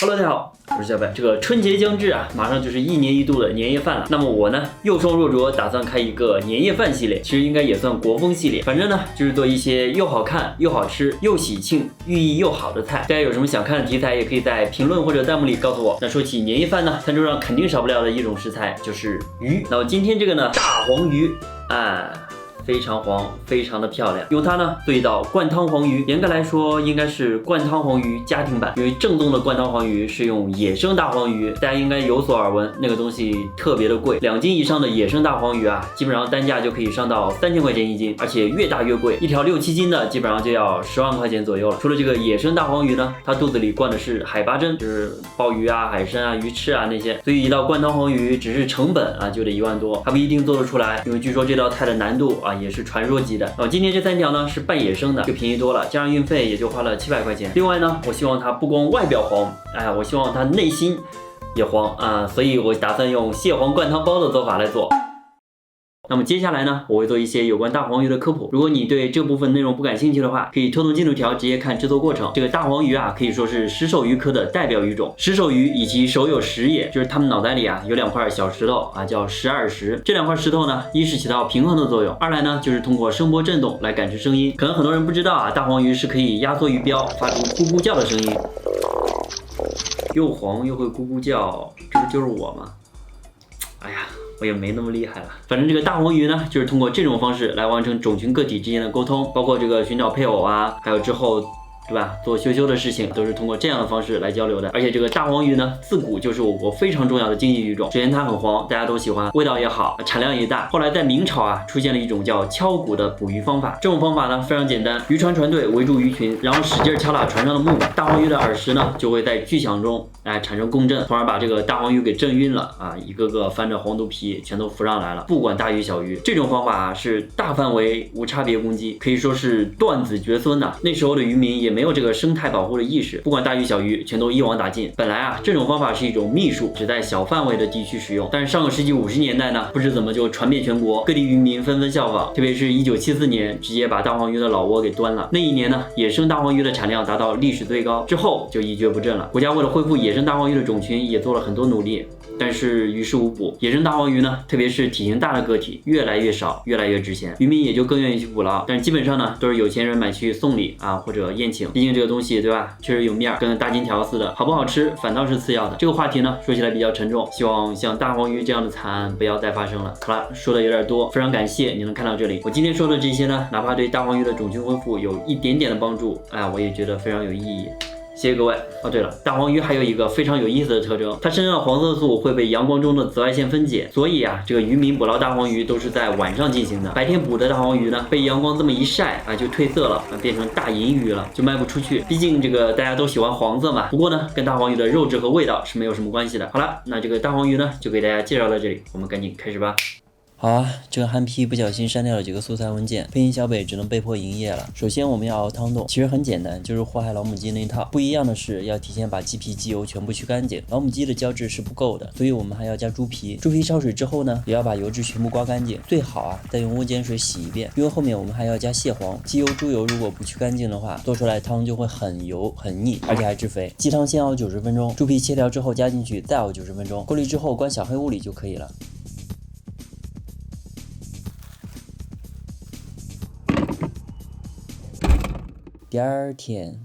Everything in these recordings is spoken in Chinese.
Hello， 大家好，我是小白。这个春节将至啊，马上就是1年1度的年夜饭了。那么我呢，又双若琢，打算开一个年夜饭系列，其实应该也算国风系列。反正呢，就是做一些又好看、又好吃、又喜庆、寓意又好的菜。大家有什么想看的题材，也可以在评论或者弹幕里告诉我。那说起年夜饭呢，餐桌上肯定少不了的一种食材就是鱼。那我今天这个呢，大黄鱼，非常黄，非常的漂亮。用它呢做一道灌汤黄鱼，严格来说应该是灌汤黄鱼家庭版，因为正宗的灌汤黄鱼是用野生大黄鱼，大家应该有所耳闻，那个东西特别的贵，2斤以上的野生大黄鱼啊，基本上单价就可以上到3000块钱1斤，而且越大越贵，一条6、7斤的基本上就要10万块钱左右了。除了这个野生大黄鱼呢，它肚子里灌的是海巴针，就是鲍鱼啊、海参啊、鱼翅啊那些，所以一道灌汤黄鱼只是成本啊就得1万多，还不一定做得出来，因为据说这道菜的难度也是传说级的。今天这3条呢是半野生的，就便宜多了，加上运费也就花了700块钱。另外呢，我希望它不光外表黄，我希望它内心也黄啊，所以我打算用蟹黄灌汤包的做法来做。那么接下来呢，我会做一些有关大黄鱼的科普。如果你对这部分内容不感兴趣的话，可以拖动进度条直接看制作过程。这个大黄鱼啊，可以说是石首鱼科的代表鱼种。石首鱼以其首有石也，就是它们脑袋里有2块小石头叫石耳石。这2块石头呢，一是起到平衡的作用，二来呢就是通过声波振动来感知声音。可能很多人不知道大黄鱼是可以压缩鱼标，发出咕咕叫的声音。又黄又会咕咕叫，这不就是我吗？我也没那么厉害了。反正这个大黄鱼呢，就是通过这种方式来完成种群个体之间的沟通，包括这个寻找配偶还有之后对吧，做羞的事情都是通过这样的方式来交流的。而且这个大黄鱼呢，自古就是我国非常重要的经济鱼种。首先它很黄，大家都喜欢，味道也好，产量也大。后来在明朝出现了一种叫敲鼓的捕鱼方法。这种方法呢非常简单，渔船船队围住鱼群，然后使劲敲打船上的木板，大黄鱼的耳石呢就会在巨响中产生共振，从而把这个大黄鱼给震晕了一个个翻着黄肚皮全都浮上来了，不管大鱼小鱼。这种方法是大范围无差别攻击，可以说是断子绝孙呐。那时候的渔民也没有这个生态保护的意识，不管大鱼小鱼全都一网打尽。本来这种方法是一种秘术，只在小范围的地区使用，但是上个世纪50年代呢，不知怎么就传遍全国，各地渔民纷纷效仿，特别是1974年直接把大黄鱼的老窝给端了。那一年呢，野生大黄鱼的产量达到历史最高，之后就一蹶不振了。国家为了恢复野生大黄鱼的种群也做了很多努力，但是于事无补。野生大黄鱼呢，特别是体型大的个体越来越少，越来越值钱，渔民也就更愿意去捕捞。但是基本上呢，都是有钱人买去送礼或者宴请，毕竟这个东西对吧，确实有面，跟大金条似的，好不好吃反倒是次要的。这个话题呢说起来比较沉重，希望像大黄鱼这样的惨案不要再发生了。好了，说的有点多，非常感谢你能看到这里。我今天说的这些呢，哪怕对大黄鱼的种群恢复有一点点的帮助，我也觉得非常有意义。谢谢各位。对了，大黄鱼还有一个非常有意思的特征，它身上的黄色素会被阳光中的紫外线分解，所以这个渔民捕捞大黄鱼都是在晚上进行的。白天捕的大黄鱼呢，被阳光这么一晒就褪色了，变成大银鱼了，就卖不出去。毕竟这个大家都喜欢黄色嘛。不过呢，跟大黄鱼的肉质和味道是没有什么关系的。好了，那这个大黄鱼呢，就给大家介绍到这里，我们赶紧开始吧。好这个憨批不小心删掉了几个素材文件，配音小北只能被迫营业了。首先我们要熬汤冻，其实很简单，就是祸害老母鸡那一套。不一样的是，要提前把鸡皮鸡油全部去干净，老母鸡的胶质是不够的，所以我们还要加猪皮。猪皮焯水之后呢，也要把油脂全部刮干净，最好再用温碱水洗一遍，因为后面我们还要加蟹黄。鸡油、猪油如果不去干净的话，做出来汤就会很油很腻，而且还致肥。鸡汤先熬90分钟，猪皮切条之后加进去，再熬90分钟，过滤之后关小黑屋里就可以了。第二天，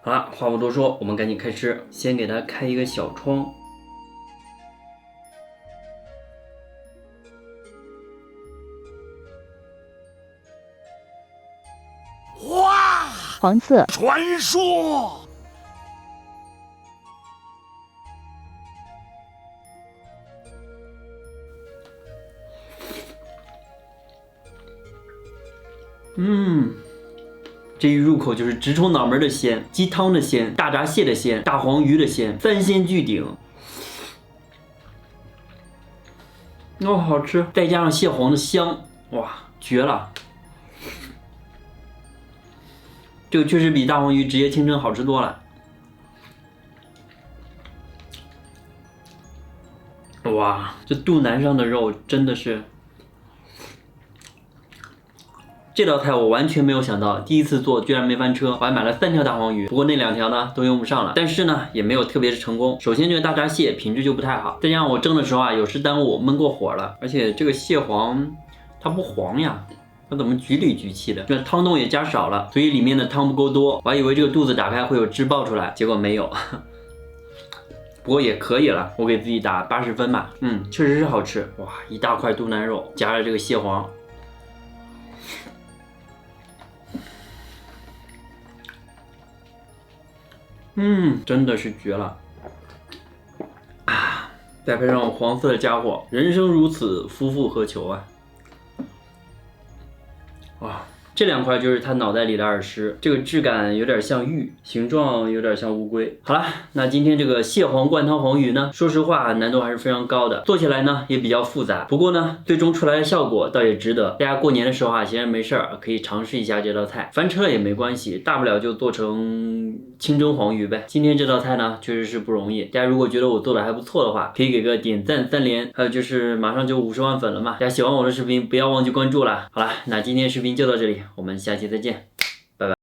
好了，话不多说，我们赶紧开吃。先给它开一个小窗。哇，黄色传说。这一入口就是直冲脑门的鲜，鸡汤的鲜，大闸蟹的鲜，大黄鱼的鲜，三鲜俱鼎。哦，好吃，再加上蟹黄的香，哇，绝了！这个确实比大黄鱼直接清蒸好吃多了。哇，这肚腩上的肉真的是。这道菜我完全没有想到，第一次做居然没翻车，我还买了3条大黄鱼，不过那2条呢都用不上了，但是呢也没有特别的成功。首先这个大闸蟹品质就不太好，再加上我蒸的时候啊有时耽误我焖过火了，而且这个蟹黄它不黄呀，它怎么局里局气的？这汤洞也加少了，所以里面的汤不够多，我还以为这个肚子打开会有汁爆出来，结果没有。不过也可以了，我给自己打80分吧。确实是好吃，哇，一大块肚腩肉加了这个蟹黄。真的是绝了啊！再配上黄色的家伙，人生如此，夫复何求啊！哇，这2块就是他脑袋里的耳石，这个质感有点像玉，形状有点像乌龟。好了，那今天这个蟹黄灌汤黄鱼呢，说实话难度还是非常高的，做起来呢也比较复杂。不过呢，最终出来的效果倒也值得。大家过年的时候啊，闲着没事儿可以尝试一下这道菜，翻车了也没关系，大不了就做成清蒸黄鱼呗。今天这道菜呢确实是不容易，大家如果觉得我做的还不错的话，可以给个点赞3连，还有就是马上就50万粉了嘛，大家喜欢我的视频不要忘记关注了。好了，那今天视频就到这里，我们下期再见。